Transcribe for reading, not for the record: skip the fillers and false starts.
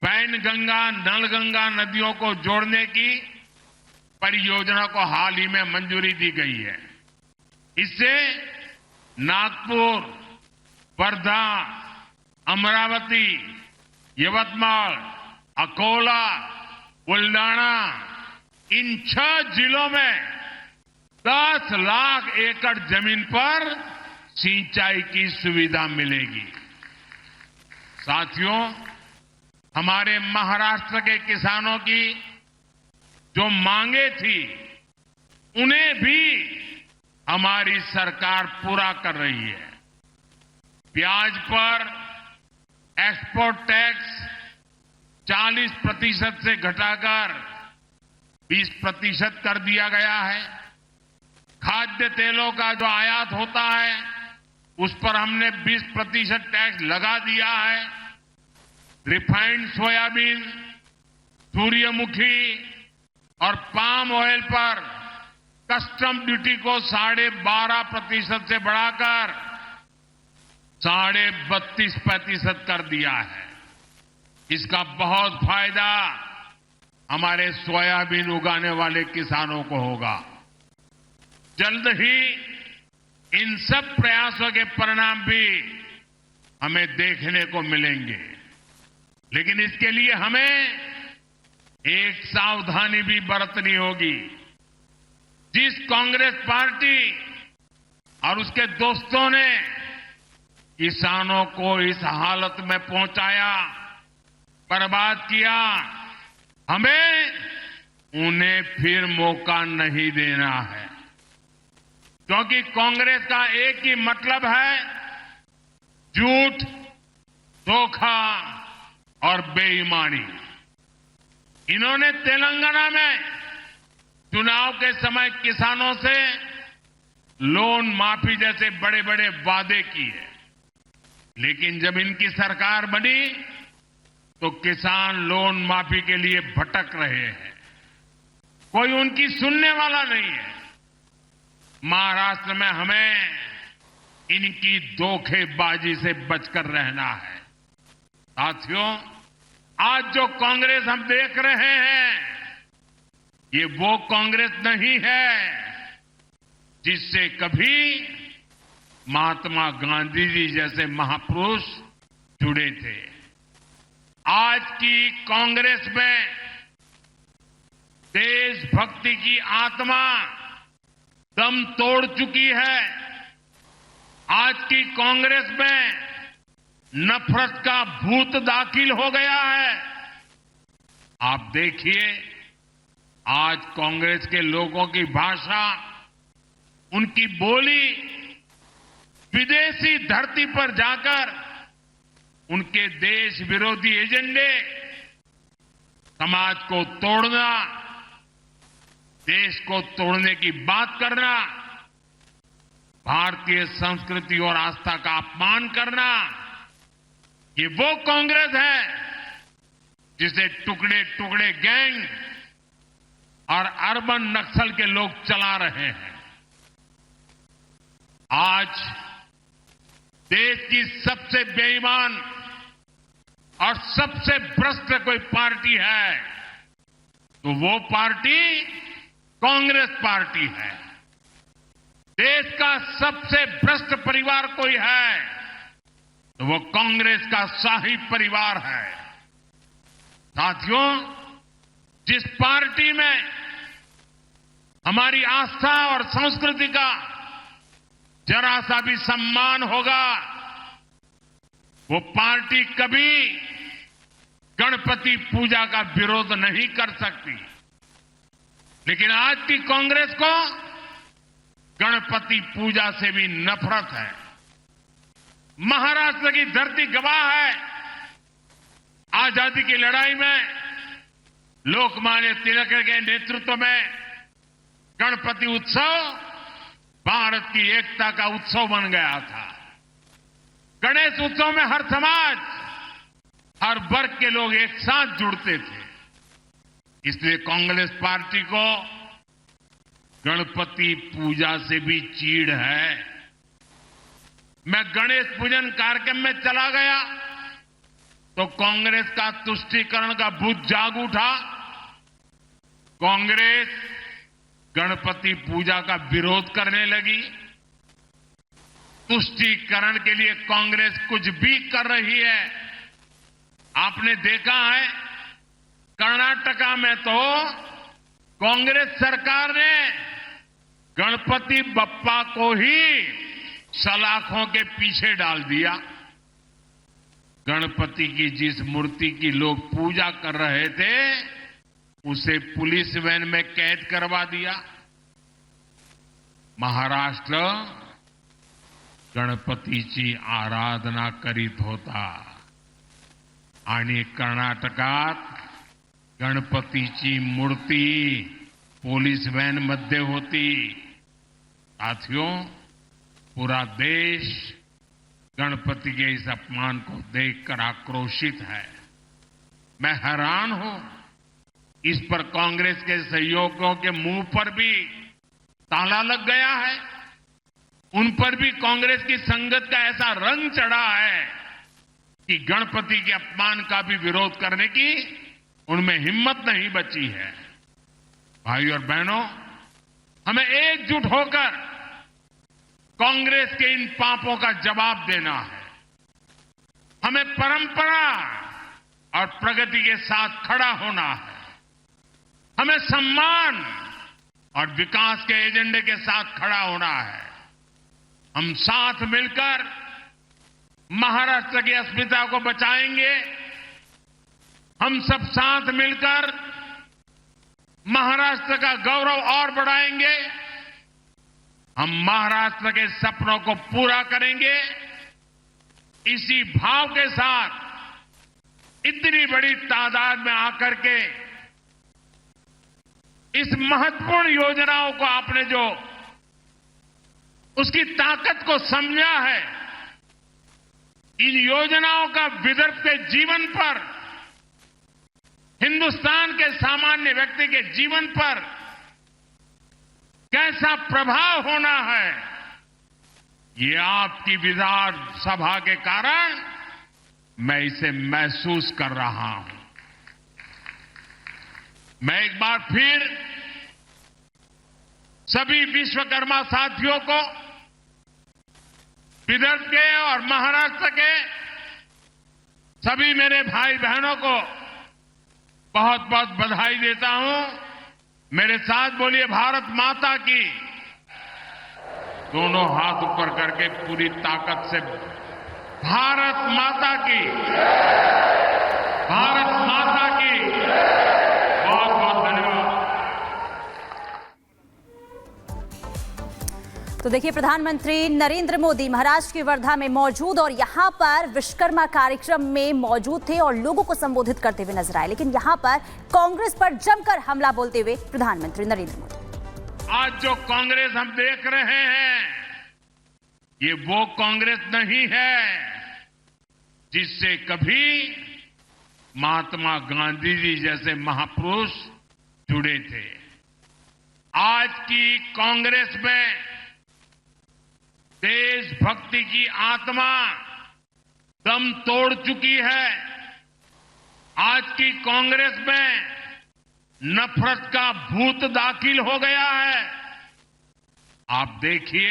वैनगंगा नलगंगा नदियों को जोड़ने की परियोजना को हाल ही में मंजूरी दी गई है। इससे नागपुर, वर्धा, अमरावती, यवतमाल, अकोला, बुल्डाना इन 6 जिलों में 10 लाख एकड़ जमीन पर सिंचाई की सुविधा मिलेगी। साथियों, हमारे महाराष्ट्र के किसानों की जो मांगे थी उन्हें भी हमारी सरकार पूरा कर रही है। प्याज पर एक्सपोर्ट टैक्स 40% से घटाकर 20% कर दिया गया है। खाद्य तेलों का जो आयात होता है उस पर हमने 20% टैक्स लगा दिया है। रिफाइंड सोयाबीन, सूर्यमुखी और पाम ऑयल पर कस्टम ड्यूटी को 12.5% से बढ़ाकर 32.5% कर दिया है। इसका बहुत फायदा हमारे सोयाबीन उगाने वाले किसानों को होगा। जल्द ही इन सब प्रयासों के परिणाम भी हमें देखने को मिलेंगे, लेकिन इसके लिए हमें एक सावधानी भी बरतनी होगी। जिस कांग्रेस पार्टी और उसके दोस्तों ने किसानों को इस हालत में पहुंचाया, बर्बाद किया, हमें उन्हें फिर मौका नहीं देना है, क्योंकि कांग्रेस का एक ही मतलब है झूठ, धोखा और बेईमानी। इन्होंने तेलंगाना में चुनाव के समय किसानों से लोन माफी जैसे बड़े बड़े वादे किए, लेकिन जब इनकी सरकार बनी तो किसान लोन माफी के लिए भटक रहे हैं। कोई उनकी सुनने वाला नहीं है। महाराष्ट्र में हमें इनकी धोखेबाजी से बचकर रहना है। साथियों, आज जो कांग्रेस हम देख रहे हैं ये वो कांग्रेस नहीं है जिससे कभी महात्मा गांधी जी जैसे महापुरुष जुड़े थे। आज की कांग्रेस में देशभक्ति की आत्मा दम तोड़ चुकी है। आज की कांग्रेस में नफरत का भूत दाखिल हो गया है। आप देखिए, आज कांग्रेस के लोगों की भाषा, उनकी बोली विदेशी धरती पर जाकर उनके देश विरोधी एजेंडे, समाज को तोड़ना, देश को तोड़ने की बात करना, भारतीय संस्कृति और आस्था का अपमान करना, ये वो कांग्रेस है जिसे टुकड़े टुकड़े गैंग और अर्बन नक्सल के लोग चला रहे हैं। आज देश की सबसे बेईमान और सबसे भ्रष्ट कोई पार्टी है तो वो पार्टी कांग्रेस पार्टी है। देश का सबसे भ्रष्ट परिवार कोई है तो वो कांग्रेस का शाही परिवार है। साथियों, जिस पार्टी में हमारी आस्था और संस्कृति का जरा सा भी सम्मान होगा वो पार्टी कभी गणपति पूजा का विरोध नहीं कर सकती। लेकिन आज की कांग्रेस को गणपति पूजा से भी नफरत है। महाराष्ट्र की धरती गवाह है। आजादी की लड़ाई में लोकमान्य तिलक के नेतृत्व में गणपति उत्सव भारत की एकता का उत्सव बन गया था। गणेश उत्सव में हर समाज, हर वर्ग के लोग एक साथ जुड़ते थे। इसलिए कांग्रेस पार्टी को गणपति पूजा से भी चीड़ है। मैं गणेश पूजन कार्यक्रम में चला गया तो कांग्रेस का तुष्टीकरण का भूत जाग उठा। कांग्रेस गणपति पूजा का विरोध करने लगी। तुष्टीकरण के लिए कांग्रेस कुछ भी कर रही है। आपने देखा है कर्नाटका में तो कांग्रेस सरकार ने गणपति बप्पा को ही सलाखों के पीछे डाल दिया। गणपति की जिस मूर्ति की लोग पूजा कर रहे थे उसे पुलिस वैन में कैद करवा दिया। महाराष्ट्र गणपतीची आराधना करीत होता आणि कर्नाटकात गणपतीची मूर्ती पुलिस वैन मध्ये होती। साथियों, पूरा देश गणपति के इस अपमान को देखकर आक्रोशित है। मैं हैरान हूं, इस पर कांग्रेस के सहयोगियों के मुंह पर भी ताला लग गया है। उन पर भी कांग्रेस की संगत का ऐसा रंग चढ़ा है कि गणपति के अपमान का भी विरोध करने की उनमें हिम्मत नहीं बची है। भाई और बहनों, हमें एकजुट होकर कांग्रेस के इन पापों का जवाब देना है। हमें परंपरा और प्रगति के साथ खड़ा होना है। हमें सम्मान और विकास के एजेंडे के साथ खड़ा होना है। हम साथ मिलकर महाराष्ट्र की अस्मिता को बचाएंगे। हम सब साथ मिलकर महाराष्ट्र का गौरव और बढ़ाएंगे। हम महाराष्ट्र के सपनों को पूरा करेंगे। इसी भाव के साथ इतनी बड़ी तादाद में आकर के इस महत्वपूर्ण योजनाओं को आपने जो उसकी ताकत को समझा है, इन योजनाओं का विदर्भ के जीवन पर, हिंदुस्तान के सामान्य व्यक्ति के जीवन पर कैसा प्रभाव होना है, ये आपकी विधानसभा के कारण मैं इसे महसूस कर रहा हूं। मैं एक बार फिर सभी विश्वकर्मा साथियों को, विदर्भ के और महाराष्ट्र के सभी मेरे भाई बहनों को बहुत बहुत बधाई देता हूं। मेरे साथ बोलिए भारत माता की। दोनों हाथ ऊपर करके पूरी ताकत से भारत माता की, भारत माता की। बहुत बहुत धन्यवाद। तो देखिए, प्रधानमंत्री नरेंद्र मोदी महाराष्ट्र की वर्धा में मौजूद और यहां पर विश्वकर्मा कार्यक्रम में मौजूद थे और लोगों को संबोधित करते हुए नजर आए। लेकिन यहां पर कांग्रेस पर जमकर हमला बोलते हुए प्रधानमंत्री नरेंद्र मोदी। आज जो कांग्रेस हम देख रहे हैं, ये वो कांग्रेस नहीं है जिससे कभी महात्मा गांधी जी जैसे महापुरुष जुड़े थे। आज की कांग्रेस में देशभक्ति की आत्मा दम तोड़ चुकी है। आज की कांग्रेस में नफरत का भूत दाखिल हो गया है। आप देखिए,